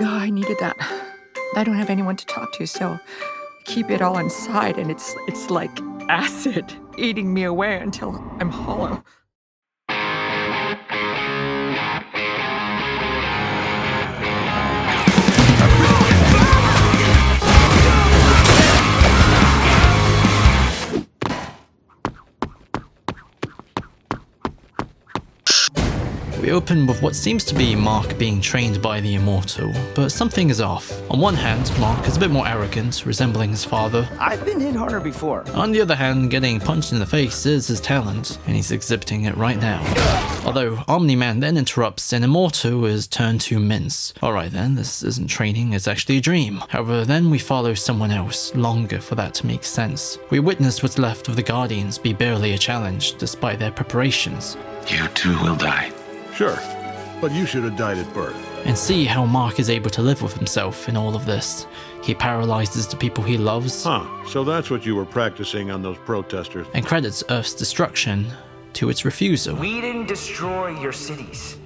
Yeah, I needed that. I don't have anyone to talk to, so I keep it all inside, and it's like acid eating me away until I'm hollow. We open with what seems to be Mark being trained by the Immortal, but something is off. On one hand, Mark is a bit more arrogant, resembling his father. I've been hit harder before. On the other hand, getting punched in the face is his talent, and he's exhibiting it right now. Although Omni-Man then interrupts and Immortal is turned to mince. Alright then, this isn't training, it's actually a dream. However, then we follow someone else, longer for that to make sense. We witness what's left of the Guardians be barely a challenge, despite their preparations. You too will die. Sure, but you should have died at birth. And see how Mark is able to live with himself in all of this. He paralyzes the people he loves. So that's what you were practicing on those protesters. And credits Earth's destruction to its refusal. We didn't destroy your cities.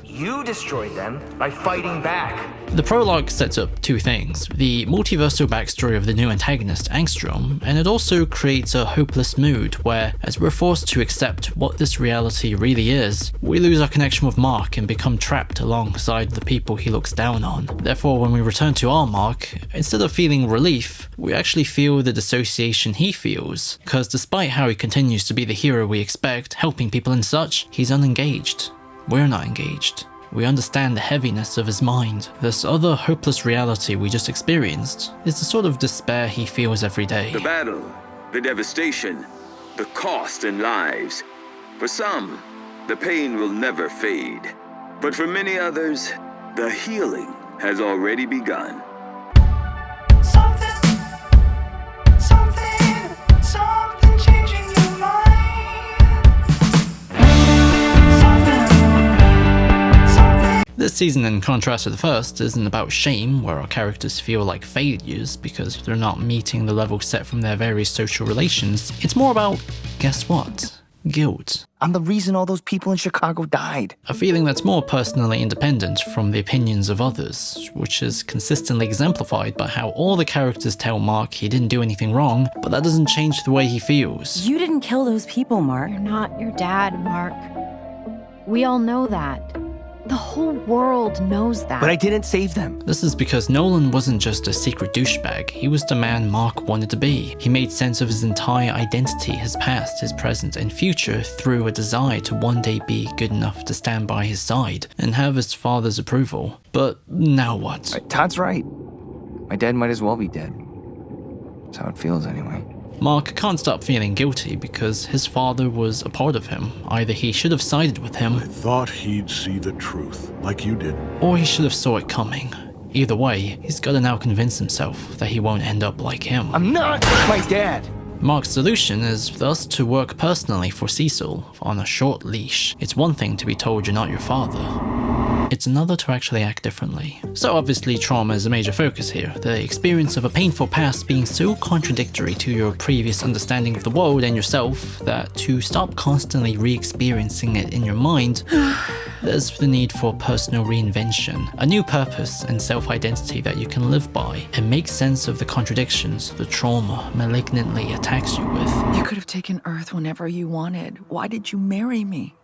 You destroyed them by fighting back. The prologue sets up two things: the multiversal backstory of the new antagonist, Angstrom, and it also creates a hopeless mood where, as we're forced to accept what this reality really is, we lose our connection with Mark and become trapped alongside the people he looks down on. Therefore, when we return to our Mark, instead of feeling relief, we actually feel the dissociation he feels, because despite how he continues to be the hero we expect, helping people and such, he's unengaged. We're not engaged. We understand the heaviness of his mind. This other hopeless reality we just experienced is the sort of despair he feels every day. The battle, the devastation, the cost in lives. For some, the pain will never fade. But for many others, the healing has already begun. Something changing your mind. This season, in contrast to the first, isn't about shame, where our characters feel like failures because they're not meeting the level set from their various social relations. It's more about, guess what? Guilt. I'm the reason all those people in Chicago died. A feeling that's more personally independent from the opinions of others, which is consistently exemplified by how all the characters tell Mark he didn't do anything wrong, but that doesn't change the way he feels. You didn't kill those people, Mark. You're not your dad, Mark. We all know that. The whole world knows that. But I didn't save them. This is because Nolan wasn't just a secret douchebag, he was the man Mark wanted to be. He made sense of his entire identity, his past, his present, and future through a desire to one day be good enough to stand by his side and have his father's approval. But now what? Todd's right. My dad might as well be dead. That's how it feels anyway. Mark can't stop feeling guilty because his father was a part of him. Either he should have sided with him, I thought he'd see the truth, like you did. or he should have saw it coming. Either way, he's gotta now convince himself that he won't end up like him. I'm not my dad. Mark's solution is thus to work personally for Cecil on a short leash. It's one thing to be told you're not your father. It's another to actually act differently. So obviously trauma is a major focus here, the experience of a painful past being so contradictory to your previous understanding of the world and yourself that to stop constantly re-experiencing it in your mind, there's the need for personal reinvention, a new purpose and self-identity that you can live by and make sense of the contradictions the trauma malignantly attacks you with. You could have taken Earth whenever you wanted. Why did you marry me?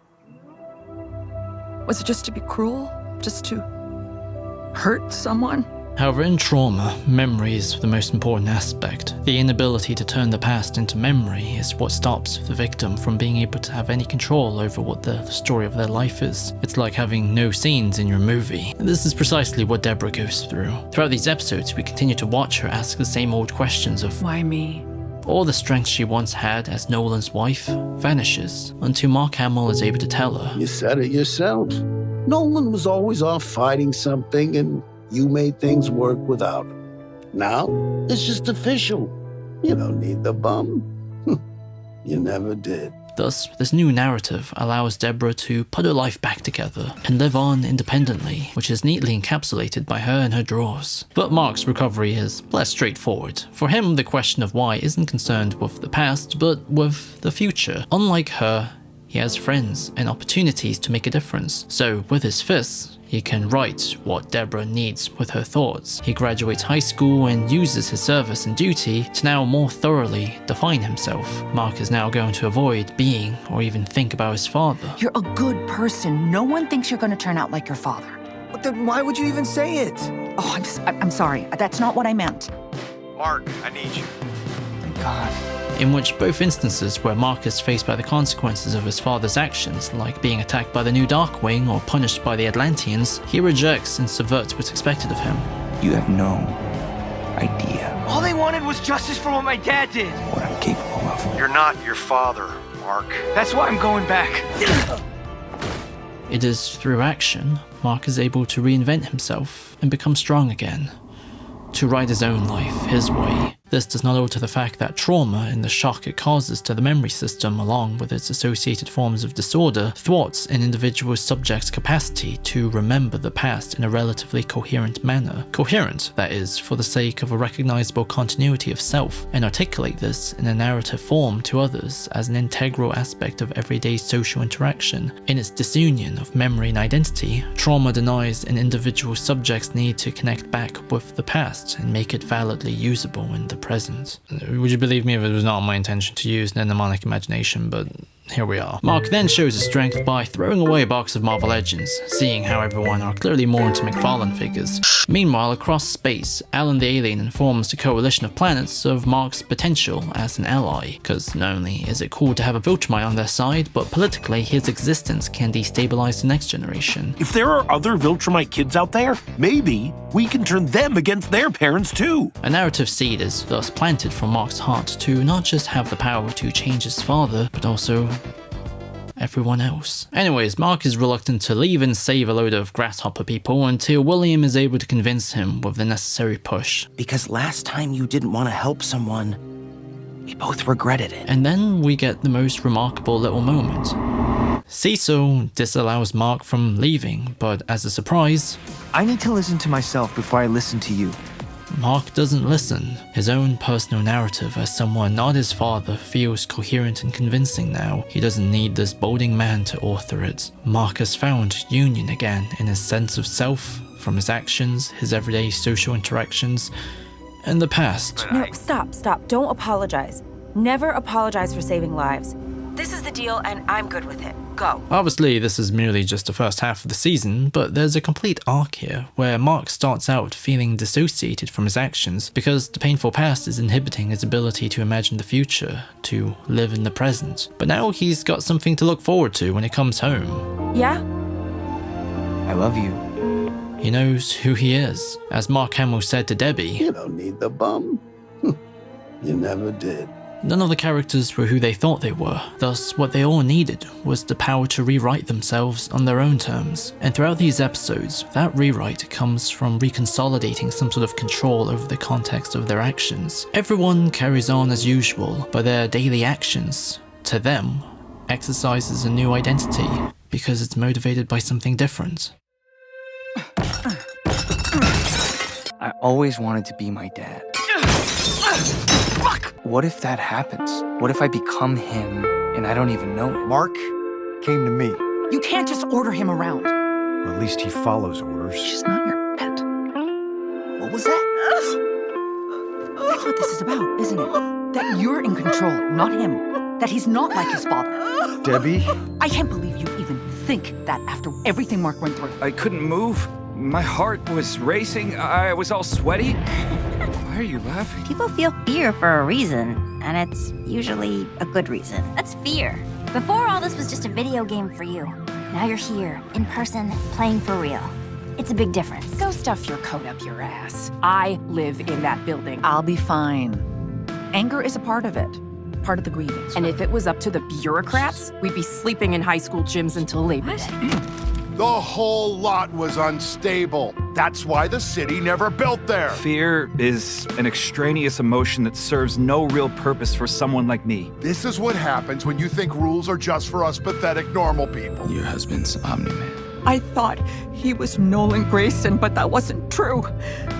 Was it just to be cruel? Just to hurt someone? However, in trauma, memory is the most important aspect. The inability to turn the past into memory is what stops the victim from being able to have any control over what the story of their life is. It's like having no scenes in your movie. And this is precisely what Deborah goes through. Throughout these episodes, we continue to watch her ask the same old questions of Why me? all the strength she once had as Nolan's wife vanishes until Mark Hamill is able to tell her. You said it yourself. Nolan was always off fighting something, and you made things work without him. Now, it's just official. You don't need the bum. You never did. Thus, this new narrative allows Deborah to put her life back together and live on independently, which is neatly encapsulated by her and her drawers. But Mark's recovery is less straightforward. For him, the question of why isn't concerned with the past, but with the future. Unlike her, He has friends and opportunities to make a difference. So with his fists, he can write what Deborah needs with her thoughts. He graduates high school and uses his service and duty to now more thoroughly define himself. Mark is now going to avoid being or even think about his father. You're a good person. No one thinks you're gonna turn out like your father. But then why would you even say it? Oh, I'm sorry. That's not what I meant. Mark, I need you. Thank God. In which both instances where Mark is faced by the consequences of his father's actions, like being attacked by the new Darkwing or punished by the Atlanteans, he rejects and subverts what's expected of him. You have no idea All they wanted was justice for what my dad did. what I'm capable of. You're not your father, Mark. That's why I'm going back. It is through action, Mark is able to reinvent himself and become strong again. To write his own life, his way. This does not alter the fact that trauma and the shock it causes to the memory system, along with its associated forms of disorder, thwarts an individual subject's capacity to remember the past in a relatively coherent manner. Coherent, that is, for the sake of a recognizable continuity of self, and articulate this in a narrative form to others as an integral aspect of everyday social interaction. In its disunion of memory and identity, trauma denies an individual subject's need to connect back with the past and make it validly usable in the present. Would you believe me if it was not my intention to use the mnemonic imagination, but here we are. Mark then shows his strength by throwing away a box of Marvel Legends, seeing how everyone are clearly more into McFarlane figures. Meanwhile, across space, Alan the alien informs the coalition of planets of Mark's potential as an ally, because not only is it cool to have a Viltrumite on their side, but politically his existence can destabilize the next generation. If there are other Viltrumite kids out there, maybe we can turn them against their parents too. A narrative seed is thus planted from Mark's heart to not just have the power to change his father, but also everyone else. Anyways, Mark is reluctant to leave and save a load of grasshopper people until William is able to convince him with the necessary push. Because last time you didn't want to help someone, we both regretted it. And then we get the most remarkable little moment. Cecil disallows Mark from leaving, but as a surprise, I need to listen to myself before I listen to you. Mark doesn't listen. His own personal narrative as someone not his father feels coherent and convincing now. He doesn't need this bolding man to author it. Mark has found union again in his sense of self, from his actions, his everyday social interactions, and the past. No, stop. Don't apologize. Never apologize for saving lives. This is the deal, and I'm good with it. Go. Obviously, this is merely just the first half of the season, but there's a complete arc here, where Mark starts out feeling dissociated from his actions because the painful past is inhibiting his ability to imagine the future, to live in the present. But now he's got something to look forward to when he comes home. Yeah? I love you. He knows who he is. As Mark Hamill said to Debbie, You don't need the bum. You never did. none of the characters were who they thought they were, thus what they all needed was the power to rewrite themselves on their own terms. And throughout these episodes, that rewrite comes from reconsolidating some sort of control over the context of their actions. Everyone carries on as usual, but their daily actions, to them, exercises a new identity, because it's motivated by something different. I always wanted to be my dad. What if that happens? What if I become him and I don't even know it? Mark came to me. You can't just order him around. Well, at least he follows orders. She's not your pet. What was that? That's what this is about, isn't it? That you're in control, not him. That he's not like his father. Debbie? I can't believe you even think that after everything Mark went through. I couldn't move. My heart was racing. I was all sweaty. Why are you laughing? People feel fear for a reason, and it's usually a good reason. That's fear. Before, all this was just a video game for you. Now you're here, in person, playing for real. It's a big difference. Go stuff your coat up your ass. I live in that building. I'll be fine. Anger is a part of it. Part of the grievance. And if it was up to the bureaucrats, we'd be sleeping in high school gyms until Labor Day. The whole lot was unstable. That's why the city never built there. Fear is an extraneous emotion that serves no real purpose for someone like me. This is what happens when you think rules are just for us pathetic normal people. Your husband's omni-man. I thought he was Nolan Grayson, but that wasn't true.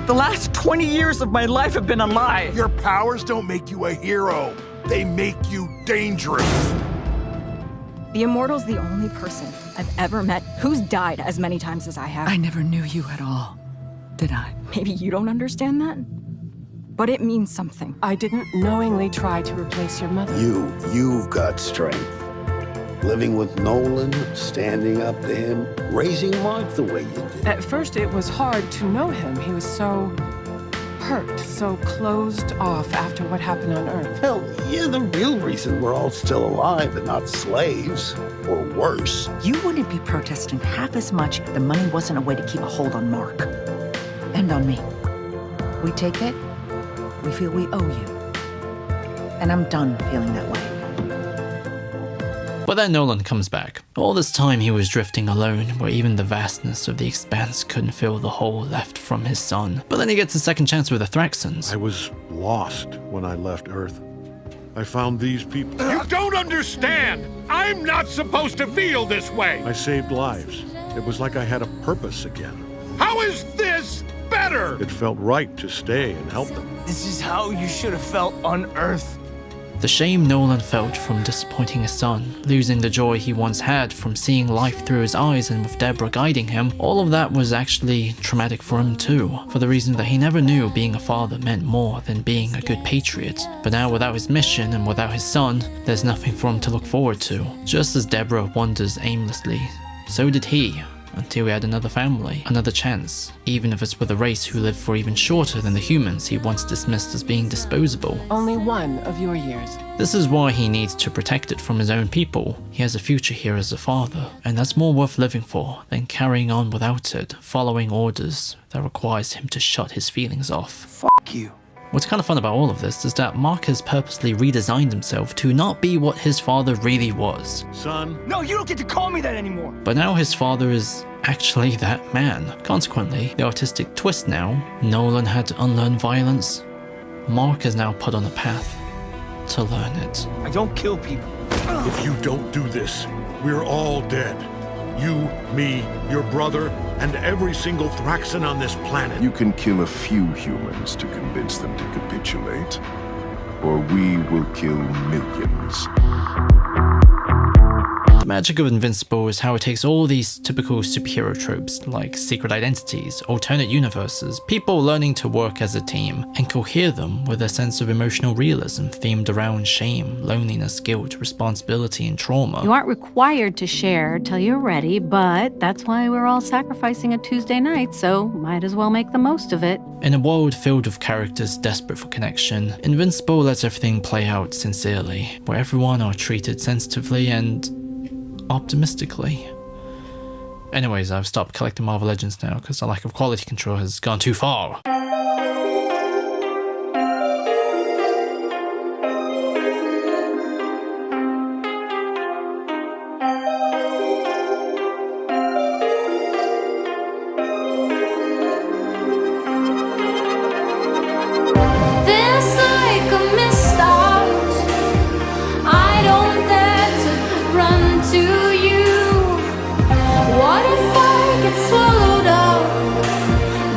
The last 20 years of my life have been a lie. Your powers don't make you a hero. They make you dangerous. The Immortal's the only person I've ever met who's died as many times as I have. I never knew you at all, did I? Maybe you don't understand that, but it means something. I didn't knowingly try to replace your mother. You've got strength. Living with Nolan, standing up to him, raising Mark the way you did. At first, it was hard to know him. He was so hurt, so closed off after what happened on Earth. Hell, you're the real reason we're all still alive and not slaves, or worse. You wouldn't be protesting half as much if the money wasn't a way to keep a hold on Mark. And on me. We take it, we feel we owe you. And I'm done feeling that way. But then Nolan comes back. All this time he was drifting alone, where even the vastness of the expanse couldn't fill the hole left from his son. But then he gets a second chance with the Thraxans. I was lost when I left Earth. I found these people. You don't understand! I'm not supposed to feel this way! I saved lives. It was like I had a purpose again. How is this better? It felt right to stay and help them. This is how you should have felt on Earth. The shame Nolan felt from disappointing his son, losing the joy he once had from seeing life through his eyes and with Deborah guiding him, all of that was actually traumatic for him too, for the reason that he never knew being a father meant more than being a good patriot. But now without his mission and without his son, there's nothing for him to look forward to. Just as Deborah wanders aimlessly, so did he. Until he had another family, another chance, even if it's with a race who lived for even shorter than the humans he once dismissed as being disposable. Only one of your years. This is why he needs to protect it from his own people. He has a future here as a father, and that's more worth living for than carrying on without it, following orders that requires him to shut his feelings off. Fuck you. What's kind of fun about all of this is that Mark has purposely redesigned himself to not be what his father really was. Son? No, you don't get to call me that anymore. But now his father is actually that man. Consequently, the artistic twist now, Nolan had to unlearn violence. Mark is now put on a path to learn it. I don't kill people. If you don't do this, we're all dead. You, me, your brother, and every single Thraxan on this planet. You can kill a few humans to convince them to capitulate, or we will kill millions. The magic of Invincible is how it takes all these typical superhero tropes like secret identities, alternate universes, people learning to work as a team, and cohere them with a sense of emotional realism themed around shame, loneliness, guilt, responsibility, and trauma. You aren't required to share till you're ready, but that's why we're all sacrificing a Tuesday night, so might as well make the most of it. In a world filled with characters desperate for connection, Invincible lets everything play out sincerely, where everyone are treated sensitively and optimistically. Anyways, I've stopped collecting Marvel Legends now because the lack of quality control has gone too far.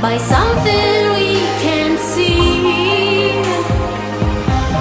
By something we can't see.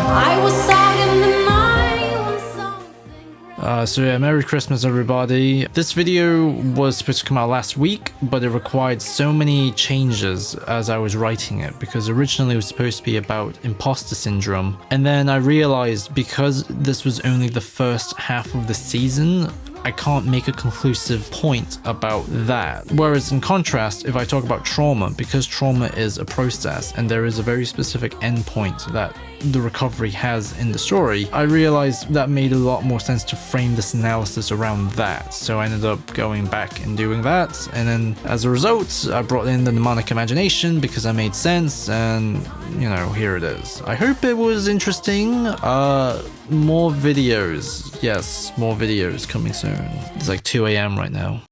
I was sad in the night when something. So yeah, Merry Christmas everybody. This video was supposed to come out last week, but it required so many changes as I was writing it, because originally it was supposed to be about imposter syndrome, and then I realized because this was only the first half of the season, I can't make a conclusive point about that. Whereas in contrast, if I talk about trauma, because trauma is a process and there is a very specific endpoint that the recovery has in the story, I realized that made a lot more sense to frame this analysis around that. So I ended up going back and doing that, and then as a result, I brought in the mnemonic imagination because that made sense, and you know, here it is. I hope it was interesting. More videos. Yes, more videos coming soon. It's like 2 AM right now.